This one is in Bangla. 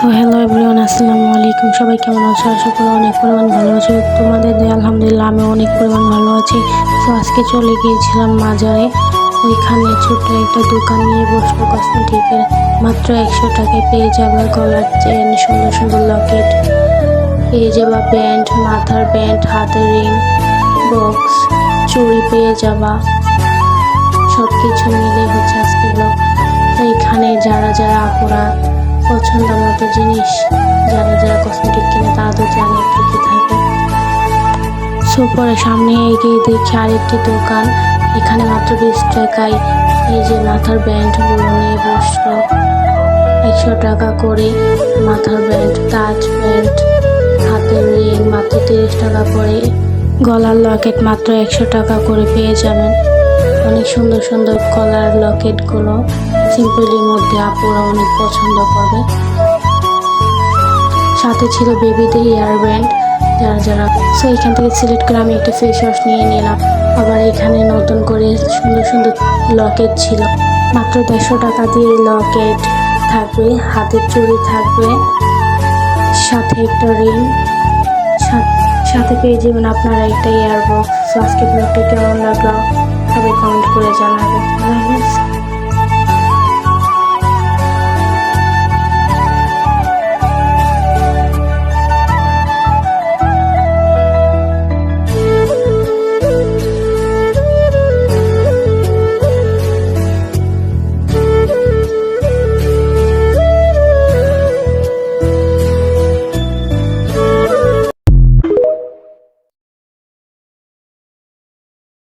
সো হ্যালো এভরিওয়ান, আসসালামু আলাইকুম। সবাই কেমন আছো? আশা করি অনেক পরিমাণ ভালো আছো। তোমাদের দয়া আলহামদুলিল্লাহ আমি অনেক পরিমাণ ভালো আছি। সো আজকে চলে গিয়েছিলাম মাজারে। ওইখানে ছোট্ট একটা দোকান নিয়ে বসলো কসমেটিকের। মাত্র 100 টাকায় পেয়ে যাবে গলার চেন, সুন্দর সুন্দর লকেট, পেয়ে যাবা ব্যান্ড, মাথার ব্যান্ড, হাতের রিং, বক্স, চুড়ি পেয়ে যাবা। সব কিছু মিলে হচ্ছে আজকে ব্লগ। তো এখানে যারা যারা আপুরা পছন্দ মতো জিনিস, যারা যারা কসমেটিক কিনে তারা তো জানে কি কি থাকে। সো পরে সামনে এগিয়ে দেখি আরেকটি দোকান। এখানে মাত্র 20 টাকায় এই যে মাথার ব্যান্ডগুলো নিয়ে বসলো। 100 টাকা করে মাথার ব্যান্ড, তাজ ব্যান্ড, হাতের রিং মাত্র 30 টাকা করে, গলার লকেট মাত্র 100 টাকা করে পেয়ে যাবেন। অনেক সুন্দর সুন্দর গলার লকেটগুলো সিম্পলের মধ্যে আপুরা অনেক পছন্দ করবে। সাথে ছিল বেবিদের ইয়ার ব্যান্ড, যারা যারা। সো এখান থেকে সিলেক্ট করে আমি একটা ফেস ওয়াশ নিয়ে নিলাম। আবার এখানে নতুন করে সুন্দর সুন্দর লকেট ছিল। মাত্র 150 টাকা দিয়ে লকেট থাকবে, হাতের চুড়ি থাকবে, সাথে একটা রিং, সাথে পেয়ে যাবেন আপনারা একটা ইয়ার বক্স। আজকে ব্লগটা কেমন লাগলো সবাই কমেন্ট করে জানাবেন।